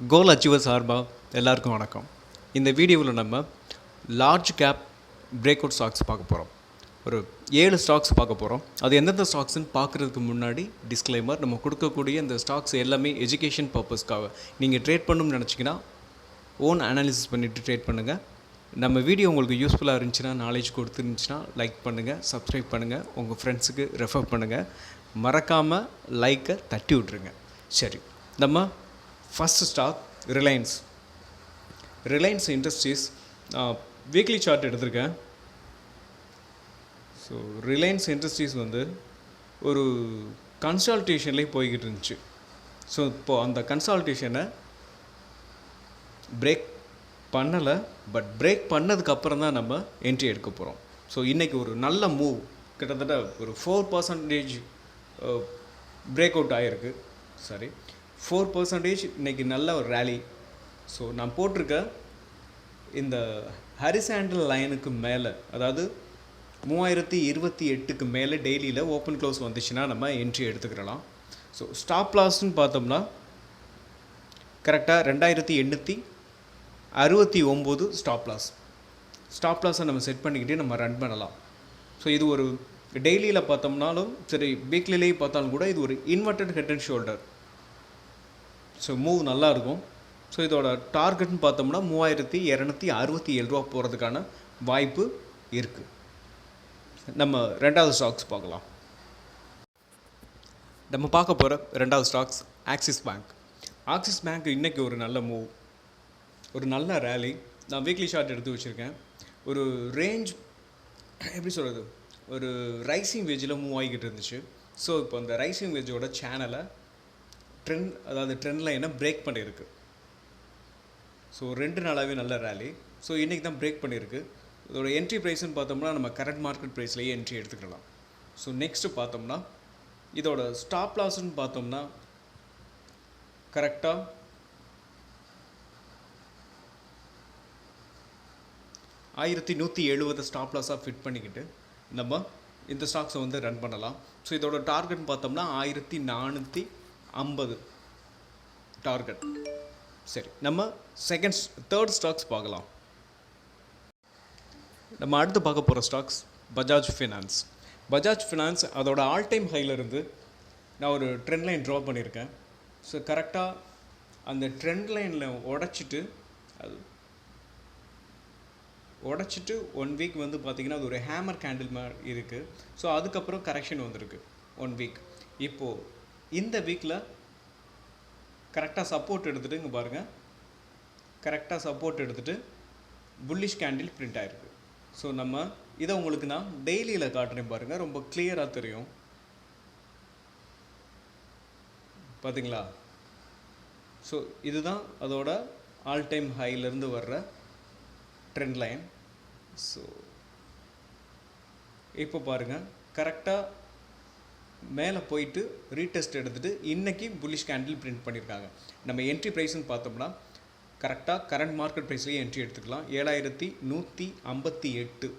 கோல் achiever சார்பாக எல்லாருக்கும் வணக்கம். இந்த வீடியோவில் நம்ம large cap break out stocks பார்க்க போகிறோம். ஒரு 7 ஸ்டாக்ஸ் பார்க்க போகிறோம். அது எந்தெந்த ஸ்டாக்ஸ்ன்னு பார்க்குறதுக்கு முன்னாடி டிஸ்க்ளைமர், நம்ம கொடுக்கக்கூடிய இந்த ஸ்டாக்ஸ் எல்லாமே எஜுகேஷன் பர்பஸ்க்காக. நீங்கள் ட்ரேட் பண்ணணும்னு நினச்சிங்கன்னா ஓன் அனாலிசிஸ் பண்ணிவிட்டு ட்ரேட் பண்ணுங்கள். நம்ம வீடியோ உங்களுக்கு யூஸ்ஃபுல்லாக இருந்துச்சுன்னா, நாலேஜ் கொடுத்துருந்துச்சுன்னா லைக் பண்ணுங்கள், சப்ஸ்கிரைப் பண்ணுங்கள், உங்கள் ஃப்ரெண்ட்ஸுக்கு ரெஃபர் பண்ணுங்கள். மறக்காமல் லைக்கை தட்டி விட்ருங்க. சரி, நம்ம first stock Reliance Industries. Weekly chart எடுத்திருக்கேன். ஸோ ரிலையன்ஸ் இண்டஸ்ட்ரீஸ் வந்து ஒரு கன்சால்டேஷன்லேயே போய்கிட்டு இருந்துச்சு. ஸோ இப்போது அந்த கன்சால்டேஷனை பிரேக் பண்ணலை. பட் பிரேக் பண்ணதுக்கப்புறம் தான் நம்ம என்ட்ரி எடுக்க போகிறோம். ஸோ இன்றைக்கி ஒரு நல்ல மூவ், கிட்டத்தட்ட ஒரு 4% பிரேக் அவுட் ஆகிருக்கு. 4% இன்றைக்கி நல்ல ஒரு ரேலி. ஸோ நான் போட்டிருக்க இந்த ஹரிசாண்டல் லைனுக்கு மேலே, அதாவது 3028க்கு மேலே டெய்லியில் ஓப்பன் க்ளோஸ் வந்துச்சுன்னா நம்ம என்ட்ரி எடுத்துக்கிறலாம். ஸோ ஸ்டாப் லாஸ்ன்னு பார்த்தோம்னா கரெக்டாக 2869 ஸ்டாப் லாஸை நம்ம செட் பண்ணிக்கிட்டே நம்ம ரன் பண்ணலாம். ஸோ இது ஒரு டெய்லியில் பார்த்தோம்னாலும் சரி, வீக்லிலேயே பார்த்தாலும் கூட இது ஒரு inverted head and shoulder. So move நல்லாயிருக்கும். ஸோ இதோட டார்கெட்னு பார்த்தோம்னா 3267 ரூபா போகிறதுக்கான வாய்ப்பு இருக்குது. நம்ம ரெண்டாவது ஸ்டாக்ஸ் பார்க்கலாம். நம்ம பார்க்க போகிற ரெண்டாவது ஸ்டாக்ஸ் ஆக்சிஸ் பேங்க். இன்றைக்கி ஒரு நல்ல மூவ், ஒரு நல்ல ரேலி. நான் வீக்லி ஷார்ட் எடுத்து வச்சுருக்கேன். ஒரு ரேஞ்ச், எப்படி சொல்கிறது, ஒரு ரைசிங் வேஜில் மூவ் ஆகிக்கிட்டு இருந்துச்சு. ஸோ இப்போ அந்த ரைசிங் வேஜோட சேனலை ட்ரெண்ட் லைனை பிரேக் பண்ணியிருக்கு. ஸோ 2 நாளாகவே நல்ல ரேலி. ஸோ இன்றைக்கி தான் பிரேக் பண்ணியிருக்கு. இதோட என்ட்ரி ப்ரைஸ்ன்னு பார்த்தோம்னா நம்ம கரண்ட் மார்க்கெட் ப்ரைஸ்லேயே என்ட்ரி எடுத்துக்கலாம். ஸோ நெக்ஸ்ட்டு பார்த்தோம்னா இதோட ஸ்டாப் லாஸ்ன்னு பார்த்தோம்னா கரெக்டாக 1170 ஸ்டாப் லாஸாக ஃபிட் பண்ணிக்கிட்டு நம்ம இந்த ஸ்டாக்ஸை வந்து ரன் பண்ணலாம். ஸோ இதோட டார்கெட்னு பார்த்தோம்னா 1450 டார்கெட். சரி, நம்ம தேர்ட் ஸ்டாக்ஸ் பார்க்கலாம். நம்ம அடுத்து பார்க்க போகிற ஸ்டாக்ஸ் பஜாஜ் ஃபினான்ஸ். அதோட ஆல் டைம் ஹைலேருந்து நான் ஒரு ட்ரெண்ட் லைன் ட்ரா பண்ணியிருக்கேன். ஸோ கரெக்டாக அந்த ட்ரெண்ட் லைனில் உடச்சிட்டு 1 வீக் வந்து பார்த்திங்கன்னா அது ஒரு ஹேமர் கேண்டில் மாதிரி இருக்குது. ஸோ அதுக்கப்புறம் கரெக்ஷன் வந்திருக்கு 1 வீக். இப்போது இந்த வீக்கில் கரெக்டாக சப்போர்ட் எடுத்துகிட்டு இங்கே பாருங்கள், கரெக்டாக சப்போர்ட் எடுத்துகிட்டு புல்லிஷ் கேண்டில் பிரிண்ட் ஆகிருக்கு. ஸோ நம்ம இதை உங்களுக்கு நான் டெய்லியில் காட்டுறேன் பாருங்கள், ரொம்ப கிளியராக தெரியும். பார்த்தீங்களா? ஸோ இதுதான் அதோட ஆல் டைம் ஹைலேருந்து வர்ற ட்ரெண்ட் லைன். ஸோ இப்போ பாருங்கள், கரெக்டாக மேலே போயிட்டு ரீடெஸ்ட் எடுத்துகிட்டு இன்றைக்கி புல்லிஷ் கேண்டில் பிரிண்ட் பண்ணியிருக்காங்க. நம்ம என்ட்ரி ப்ரைஸ்ன்னு பார்த்தோம்னா கரெக்டாக கரண்ட் மார்க்கெட் ப்ரைஸ்லேயே என்ட்ரி எடுத்துக்கலாம். 7158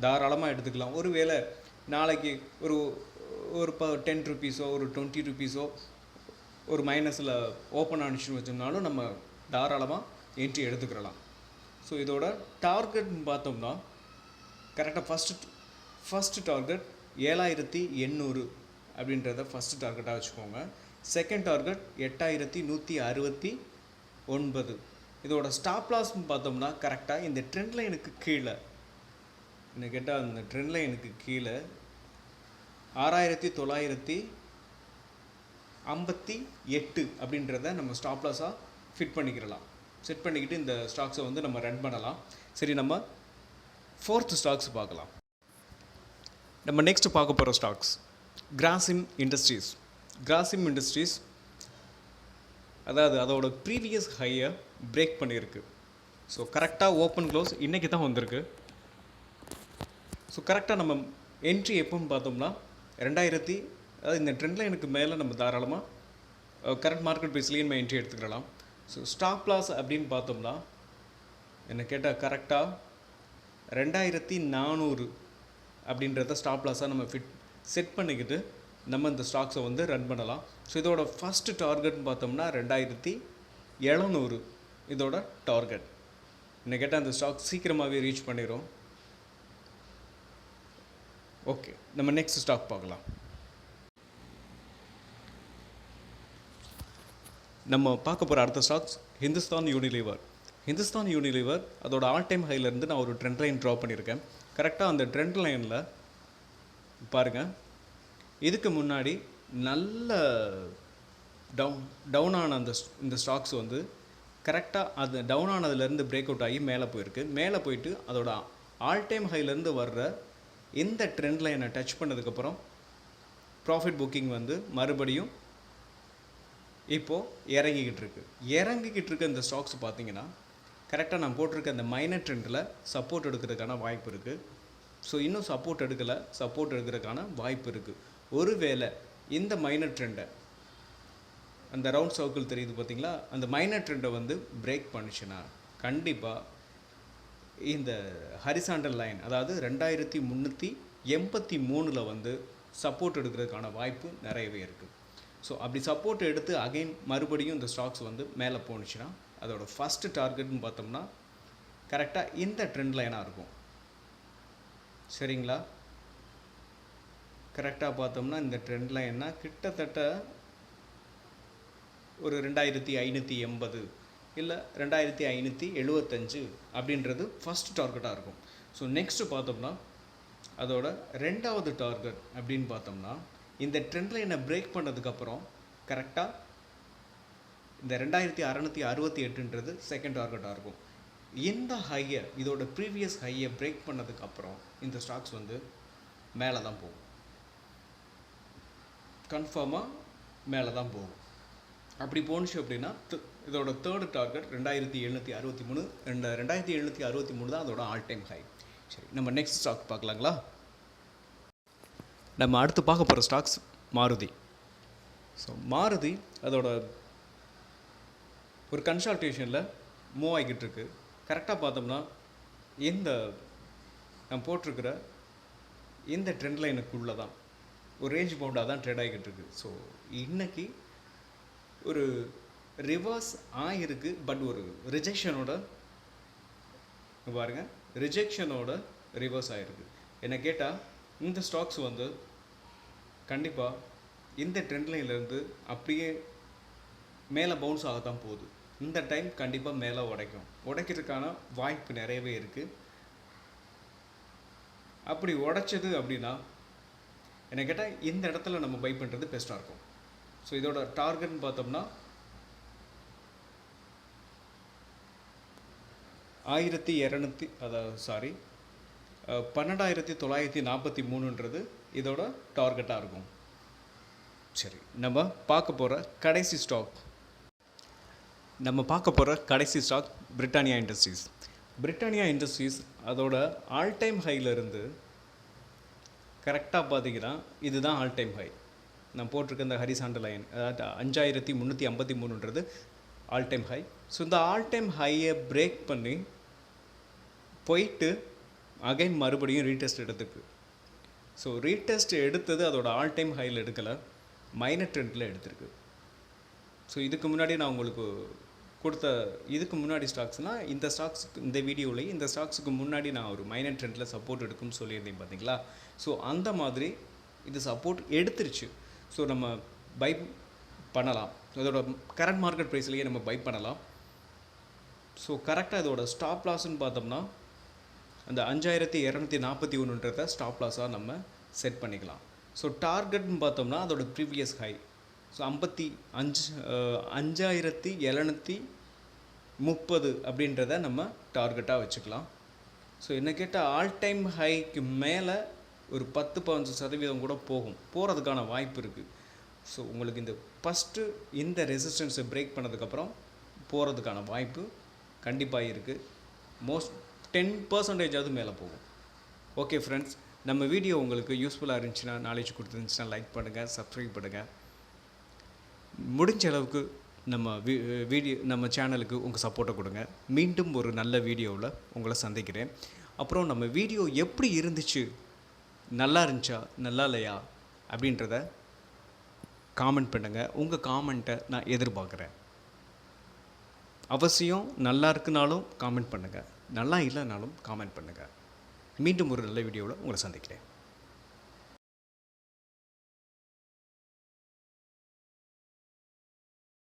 தாராளமாக எடுத்துக்கலாம். ஒரு வேளை நாளைக்கு ஒரு 10 ருபீஸோ ஒரு 20 ருபீஸோ ஒரு மைனஸில் ஓப்பன் ஆனிச்சுன்னு வச்சோம்னாலும் நம்ம தாராளமாக என்ட்ரி எடுத்துக்கலாம். ஸோ இதோட டார்கெட்னு பார்த்தோம்னா கரெக்டாக ஃபஸ்ட்டு டார்கெட் 7800 அப்படின்றத ஃபஸ்ட்டு டார்கெட்டாக வச்சுக்கோங்க. Second target 8169. இதோட ஸ்டாப் லாஸ்ன்னு பார்த்தோம்னா கரெக்டாக இந்த ட்ரெண்ட் லைனுக்கு கீழே, என்ன கேட்டால் அந்த ட்ரெண்ட் லைனுக்கு கீழே 6958 அப்படின்றத நம்ம ஸ்டாப் லாஸாக ஃபிட் பண்ணிக்கிறலாம். செட் பண்ணிக்கிட்டு இந்த ஸ்டாக்ஸை வந்து நம்ம ரன் பண்ணலாம். சரி, நம்ம 4th ஸ்டாக்ஸ் பார்க்கலாம். நம்ம நெக்ஸ்ட் பார்க்க போகிற ஸ்டாக்ஸ் கிராசிம் இண்டஸ்ட்ரீஸ். அதாவது அதோட ப்ரீவியஸ் ஹையை பிரேக் பண்ணியிருக்கு. ஸோ கரெக்டாக ஓப்பன் க்ளோஸ் இன்றைக்கி தான் வந்திருக்கு. ஸோ கரெக்டாக நம்ம என்ட்ரி எப்போன்னு பார்த்தோம்னா அதாவது இந்த ட்ரெண்ட் லைனுக்கு மேலே நம்ம தாராளமாக கரண்ட் மார்க்கெட் ப்ரைஸ்லேயே நம்ம என்ட்ரி எடுத்துக்கலாம். ஸோ ஸ்டாப் லாஸ் அப்படின்னு பார்த்தோம்னா என்ன கேட்டால் கரெக்டாக 2400 அப்படின்றத ஸ்டாப் லாஸாக நம்ம செட் பண்ணிக்கிட்டு நம்ம இந்த ஸ்டாக்ஸை வந்து ரன் பண்ணலாம். ஸோ இதோட ஃபஸ்ட்டு டார்கெட்னு பார்த்தோம்னா 700 இதோட டார்கெட். என்ன கேட்டால் அந்த ஸ்டாக் சீக்கிரமாகவே ரீச் பண்ணிடும். ஓகே, நம்ம நெக்ஸ்ட் ஸ்டாக் பார்க்கலாம். நம்ம பார்க்க போகிற அடுத்த stocks Hindustan Unilever. Hindustan Unilever அதோட ஆல் டைம் ஹைலேருந்து நான் ஒரு ட்ரெண்ட் லைன் ட்ரா பண்ணியிருக்கேன். கரெக்டாக அந்த ட்ரெண்ட் லைனில் பாருங்கள், இதுக்கு முன்னாடி நல்ல டவுன் ஆன இந்த ஸ்டாக்ஸ் வந்து கரெக்டாக அது டவுன் ஆனதுலேருந்து பிரேக் அவுட் ஆகி மேலே போயிருக்கு. மேலே போயிட்டு அதோட ஆல் டைம் ஹைலேருந்து வர்ற இந்த ட்ரெண்ட் லைனை டச் பண்ணதுக்கப்புறம் ப்ராஃபிட் புக்கிங் வந்து மறுபடியும் இப்போது இறங்கிக்கிட்டு இருக்க இந்த ஸ்டாக்ஸ் பார்த்தீங்கன்னா கரெக்டாக நான் போட்டிருக்க அந்த மைனர் ட்ரெண்டில் சப்போர்ட் எடுக்கிறதுக்கான வாய்ப்பு இருக்குது. ஸோ இன்னும் சப்போர்ட் எடுக்கிறதுக்கான வாய்ப்பு இருக்குது. ஒருவேளை இந்த மைனர் ட்ரெண்டை, அந்த ரவுண்ட் சர்க்கிள் தெரியுது பார்த்தீங்களா, அந்த மைனர் ட்ரெண்டை வந்து பிரேக் பண்ணிச்சுன்னா கண்டிப்பாக இந்த ஹரிசாண்டல் லைன், அதாவது 2383 வந்து சப்போர்ட் எடுக்கிறதுக்கான வாய்ப்பு நிறையவே இருக்குது. ஸோ அப்படி சப்போர்ட் எடுத்து அகைன் மறுபடியும் இந்த ஸ்டாக்ஸ் வந்து மேலே போணுச்சுன்னா அதோட ஃபஸ்ட்டு டார்கெட்னு பார்த்தோம்னா கரெக்டாக இந்த ட்ரெண்ட் லைனாக இருக்கும். சரிங்களா? கரெக்டாக பார்த்தோம்னா இந்த ட்ரெண்ட் லைன்னா கிட்டத்தட்ட ஒரு 2580 இல்லை 2575 அப்படின்றது ஃபஸ்ட் டார்கெட்டாக இருக்கும். ஸோ நெக்ஸ்ட்டு பார்த்தோம்னா அதோட ரெண்டாவது டார்கெட் அப்படின்னு பார்த்தோம்னா இந்த ட்ரெண்ட் லைனை பிரேக் பண்ணதுக்கப்புறம் கரெக்டாக இந்த 2668ன்றது செகண்ட் டார்கெட்டாக இருக்கும். இந்த ஹையை, இதோட ப்ரீவியஸ் ஹையை பிரேக் பண்ணதுக்கப்புறம் இந்த ஸ்டாக்ஸ் வந்து மேலே தான் போகும், கன்ஃபார்மாக மேலே தான் போகும். அப்படி போணுச்சு அப்படின்னா இதோட தேர்டு டார்கெட் 2763. 2763 தான் அதோட ஆல் டைம் ஹை. சரி, நம்ம நெக்ஸ்ட் ஸ்டாக் பார்க்கலாங்களா? நம்ம அடுத்து பார்க்க போகிற ஸ்டாக்ஸ் மாருதி. ஸோ மாருதி அதோட ஒரு கன்சல்டேஷனில் மூவ் ஆகிக்கிட்டு இருக்கு. கரெக்டாக பார்த்தோம்னா இந்த நான் போட்டிருக்கிற இந்த ட்ரெண்ட் லைனுக்குள்ளே தான் ஒரு ரேஞ்ச் பவுண்டாக தான் ட்ரேட் ஆகிக்கிட்டு இருக்கு. ஸோ இன்றைக்கி ஒரு ரிவர்ஸ் ஆகிருக்கு, பட் ஒரு ரிஜெக்ஷனோட பாருங்கள், ரிஜெக்ஷனோட ரிவர்ஸ் ஆகிருக்கு. என்ன கேட்டால் இந்த ஸ்டாக்ஸ் வந்து கண்டிப்பாக இந்த ட்ரெண்ட் லைன்லேருந்து அப்படியே மேலே பவுன்ஸ் ஆகத்தான் போகுது. இந்த டைம் கண்டிப்பாக மேலே உடைக்கிறதுக்கான வாய்ப்பு நிறையவே இருக்குது. அப்படி உடைச்சது அப்படின்னா என்ன கேட்டால் இந்த இடத்துல நம்ம பை பண்ணுறது பெஸ்ட்டாக இருக்கும். ஸோ இதோட டார்கெட்னு பார்த்தோம்னா 12,943ன்றது இதோட டார்கெட்டாக இருக்கும். சரி, நம்ம பார்க்க போகிற கடைசி ஸ்டாக் பிரிட்டானியா இண்டஸ்ட்ரீஸ். பிரிட்டானியா இண்டஸ்ட்ரீஸ் அதோட ஆல் டைம் ஹையிலேருந்து கரெக்டாக பார்த்தீங்கன்னா இதுதான் ஆல் டைம் ஹை. நான் போட்டிருக்க இந்த ஹரிசாண்டல் லைன், அதாவது 5353ன்றது ஆல் டைம் ஹை. ஸோ இந்த ஆல் டைம் ஹையை பிரேக் பண்ணி போயிட்டு அகைன் மறுபடியும் ரீடெஸ்ட் எடுத்துருக்கு. ஸோ ரீடெஸ்ட் எடுத்தது அதோட ஆல் டைம் ஹையில் எடுக்கலை, மைனர் ட்ரெண்டில் எடுத்திருக்கு. ஸோ இதுக்கு முன்னாடி நான் உங்களுக்கு கொடுத்த ஸ்டாக்ஸ்னால் இந்த ஸ்டாக்ஸுக்கு, இந்த வீடியோவில் இந்த ஸ்டாக்ஸுக்கு முன்னாடி நான் ஒரு மைனர் ட்ரெண்டில் சப்போர்ட் எடுக்கும்னு சொல்லியிருந்தேன் பார்த்தீங்களா. ஸோ அந்த மாதிரி இது சப்போர்ட் எடுத்துருச்சு. ஸோ நம்ம பை பண்ணலாம், அதோட கரண்ட் மார்க்கெட் ப்ரைஸ்லேயே நம்ம பை பண்ணலாம். ஸோ கரெக்டாக இதோட ஸ்டாப் லாஸ்ன்னு பார்த்தோம்னா அந்த 5241ன்றத ஸ்டாப் லாஸாக நம்ம செட் பண்ணிக்கலாம். ஸோ டார்கெட்னு பார்த்தோம்னா அதோட ப்ரீவியஸ் ஹை, ஸோ 5730 அப்படின்றத நம்ம டார்கெட்டாக வச்சுக்கலாம். ஸோ என்ன கேட்டால் ஆல் டைம் ஹைக்கு மேலே ஒரு 10-15% கூட போகிறதுக்கான வாய்ப்பு இருக்குது. ஸோ உங்களுக்கு இந்த ஃபஸ்ட்டு இந்த ரெசிஸ்டன்ஸை பிரேக் பண்ணதுக்கப்புறம் போகிறதுக்கான வாய்ப்பு கண்டிப்பாக இருக்குது. 10% மேலே போகும். ஓகே ஃப்ரெண்ட்ஸ், நம்ம வீடியோ உங்களுக்கு யூஸ்ஃபுல்லாக இருந்துச்சுன்னா, நாலேஜ் கொடுத்துருந்துச்சுன்னா லைக் பண்ணுங்கள், சப்ஸ்கிரைப் பண்ணுங்கள். முடிஞ்ச அளவுக்கு நம்ம சேனலுக்கு உங்கள் சப்போர்ட்டை கொடுங்க. மீண்டும் ஒரு நல்ல வீடியோவில் உங்களை சந்திக்கிறேன். அப்புறம் நம்ம வீடியோ எப்படி இருந்துச்சு, நல்லா இருந்துச்சா நல்லா இல்லையா அப்படின்றத காமெண்ட் பண்ணுங்கள். உங்கள் காமெண்ட்டை நான் எதிர்பார்க்குறேன். அவசியம் நல்லா இருக்குனாலும் காமெண்ட் பண்ணுங்கள், நல்லா இல்லைனாலும் காமெண்ட் பண்ணுங்கள். மீண்டும் ஒரு நல்ல வீடியோவில் உங்களை சந்திக்கிறேன்.